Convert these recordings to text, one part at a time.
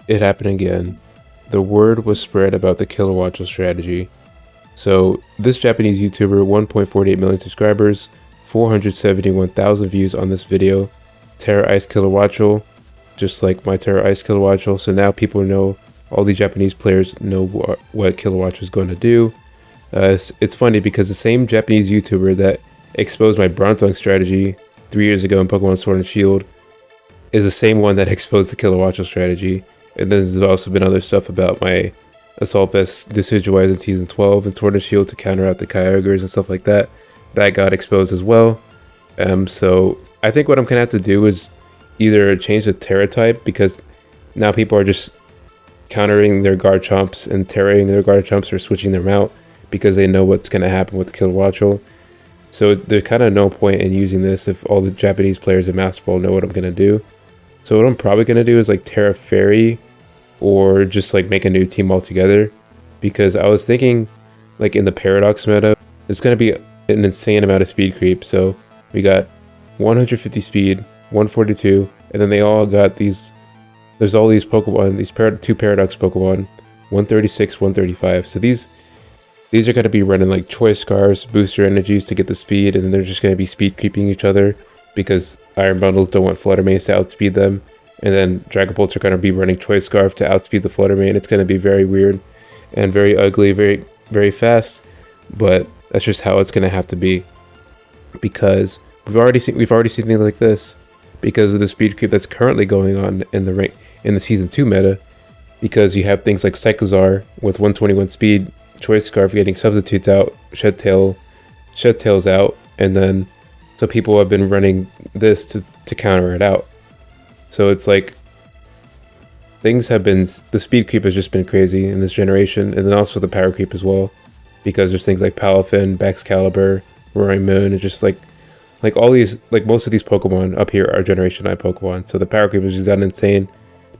It happened again. The word was spread about the Kilowattrel strategy. So this Japanese YouTuber, 1.48 million subscribers, 471,000 views on this video, Terra Ice Kilowattrel, just like my Terra Ice Kilowattrel. So now people know, all the Japanese players know what Kilowattrel is going to do. It's funny because the same Japanese YouTuber that exposed my Bronzong strategy 3 years ago in Pokemon Sword and Shield is the same one that exposed the Kilowattrel strategy. And then there's also been other stuff about my Assault Vest Decidueye in Season 12 and Sword and Shield to counteract the Kyogres and stuff like that. That got exposed as well. So I think what I'm going to have to do is either change the Terra type, because now people are just countering their Garchomps and terraing their Garchomps, or switching them out because they know what's going to happen with the Kilowattrel. So there's kind of no point in using this if all the Japanese players in Master Ball know what I'm going to do. So what I'm probably going to do is like Terra Fairy, or just like make a new team altogether, because I was thinking like in the Paradox meta, it's going to be an insane amount of speed creep. So we got 150 speed, 142, and then they all got these, there's all these Pokemon, these two Paradox Pokemon, 136, 135. So these are going to be running like Choice Scarves, Booster Energies to get the speed, and then they're just going to be speed creeping each other because Iron Bundles don't want Flutter Manes to outspeed them. And then Dragon Bolts are going to be running Choice Scarf to outspeed the Flutter Mane. It's going to be very weird and very ugly, very, very fast. But that's just how it's going to have to be, because we've already seen things like this because of the speed creep that's currently going on in the Season 2 meta. Because you have things like Psychozar with 121 speed, Choice Scarf getting substitutes out, Shed Tails out, and then so people have been running this to counter it out. So it's like the speed creep has just been crazy in this generation, and then also the power creep as well, because there's things like Palafin, Baxcalibur, Roaring Moon, and just like all these, like most of these Pokemon up here are Generation 9 Pokemon. So the power creep has just gotten insane.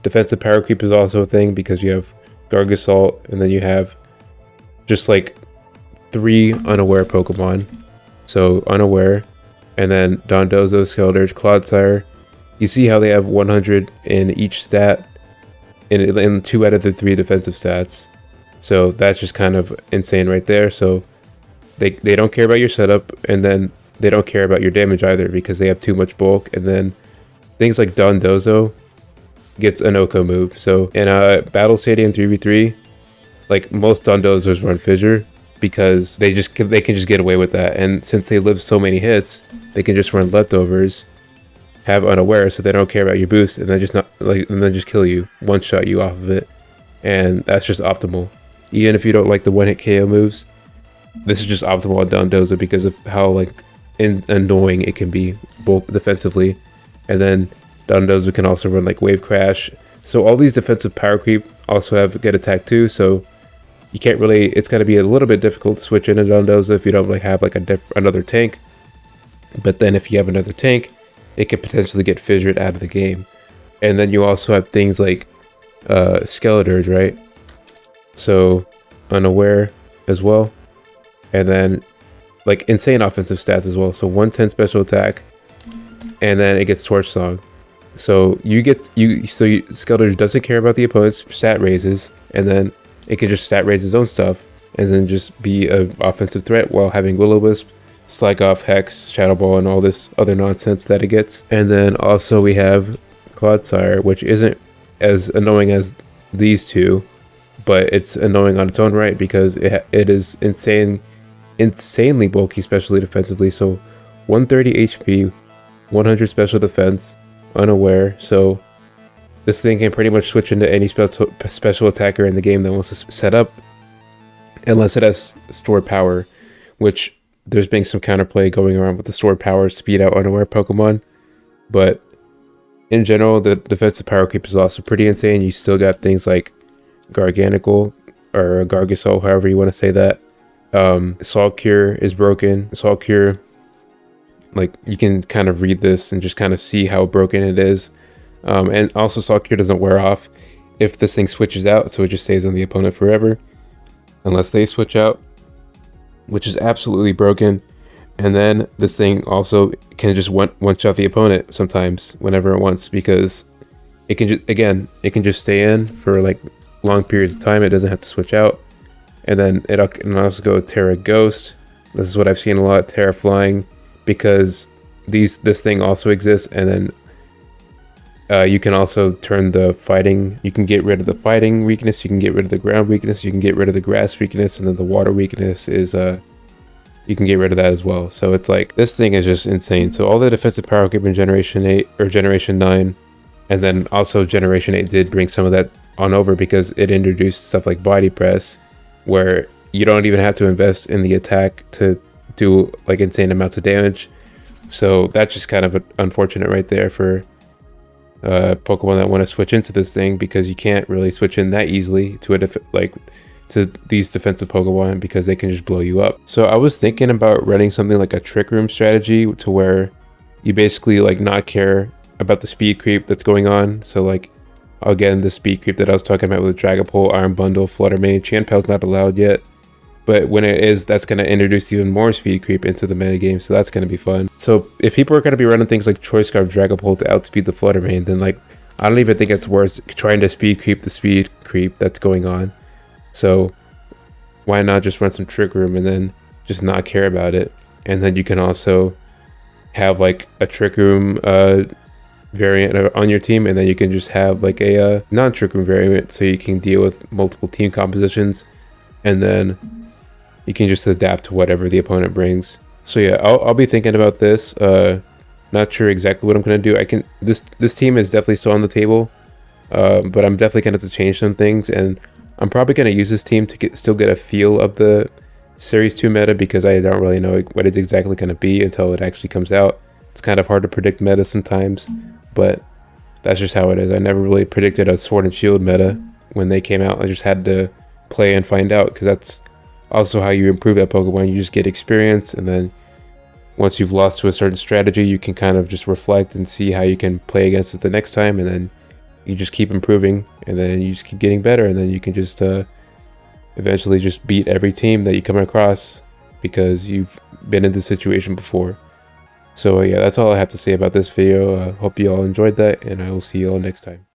Defensive power creep is also a thing because you have Gargasalt, and then you have just like 3 unaware Pokemon. So unaware, and then Dondozo, Skeldurge, Clodsire. You see how they have 100 in each stat, in 2 out of the 3 defensive stats. So that's just kind of insane right there. So they don't care about your setup, and then they don't care about your damage either because they have too much bulk. And then things like Dondozo gets an Oko move. So in a Battle Stadium 3v3, like most Dondozos run Fissure because they can just get away with that. And since they live so many hits, they can just run Leftovers, have Unaware, so they don't care about your boost, and then just kill you, one shot you off of it. And that's just optimal. Even if you don't like the one hit KO moves, this is just optimal on Dondozo because of how like annoying it can be both defensively. And then Dondozo can also run like Wave Crash. So all these defensive power creep also have good attack too. So you can't really, it's going to be a little bit difficult to switch into Dondozo if you don't like have like another tank. But then if you have another tank, it could potentially get fissured out of the game. And then you also have things like Skeledurge, right? So Unaware as well. And then like insane offensive stats as well. So 110 special attack, and then it gets Torch Song. So Skeledurge doesn't care about the opponent's stat raises, and then it can just stat raise its own stuff, and then just be an offensive threat while having Will-O-Wisp, Sligoff, Hex, Shadow Ball, and all this other nonsense that it gets. And then also we have Clodsire, which isn't as annoying as these two, but it's annoying on its own right because it is insanely bulky, especially defensively. So 130 HP, 100 special defense, unaware. So this thing can pretty much switch into any special attacker in the game that wants to set up, unless it has stored power, which there's been some counterplay going around with the stored powers to beat out unaware Pokemon. But in general, the defensive power creep is also pretty insane. You still got things like Garganical or Gargasol, however you want to say that. Salt Cure is broken. Salt Cure, like you can kind of read this and just kind of see how broken it is. And also Salt Cure doesn't wear off if this thing switches out, so it just stays on the opponent forever unless they switch out, which is absolutely broken. And then this thing also can just one shot the opponent sometimes whenever it wants, because it can just, again, it can just stay in for like long periods of time. It doesn't have to switch out. And then it can also go Terra Ghost. This is what I've seen a lot, Terra Flying, because this thing also exists. And then you can also turn the fighting, you can get rid of the fighting weakness, you can get rid of the ground weakness, you can get rid of the grass weakness, and then the water weakness is you can get rid of that as well. So it's like, this thing is just insane. So all the defensive power creep in Generation 8 or Generation 9, and then also Generation 8 did bring some of that on over because it introduced stuff like body press, where you don't even have to invest in the attack to do like insane amounts of damage. So that's just kind of unfortunate right there for Pokemon that want to switch into this thing, because you can't really switch in that easily to to these defensive Pokemon because they can just blow you up. So I was thinking about running something like a Trick Room strategy, to where you basically like not care about the speed creep that's going on. So like, again, the speed creep that I was talking about with Dragapult, Iron Bundle, Flutter Mane, Chanpal's not allowed yet. But when it is, that's going to introduce even more speed creep into the metagame, so that's going to be fun. So if people are going to be running things like Choice Scarf Dragapult to outspeed the Flutter Mane, then like, I don't even think it's worth trying to speed creep the speed creep that's going on. So why not just run some Trick Room and then just not care about it? And then you can also have like a Trick Room variant on your team, and then you can just have like a non-Trick Room variant, so you can deal with multiple team compositions, and then you can just adapt to whatever the opponent brings. So yeah, I'll be thinking about this. Not sure exactly what I'm gonna do. This team is definitely still on the table, but I'm definitely gonna have to change some things, and I'm probably gonna use this team to still get a feel of the Series 2 meta, because I don't really know what it's exactly gonna be until it actually comes out. It's kind of hard to predict meta sometimes, but that's just how it is. I never really predicted a Sword and Shield meta when they came out. I just had to play and find out, because that's also how you improve that Pokemon. You just get experience, and then once you've lost to a certain strategy, you can kind of just reflect and see how you can play against it the next time, and then you just keep improving, and then you just keep getting better, and then you can just eventually just beat every team that you come across because you've been in this situation before. So yeah, that's all I have to say about this video. Hope you all enjoyed that, and I will see you all next time.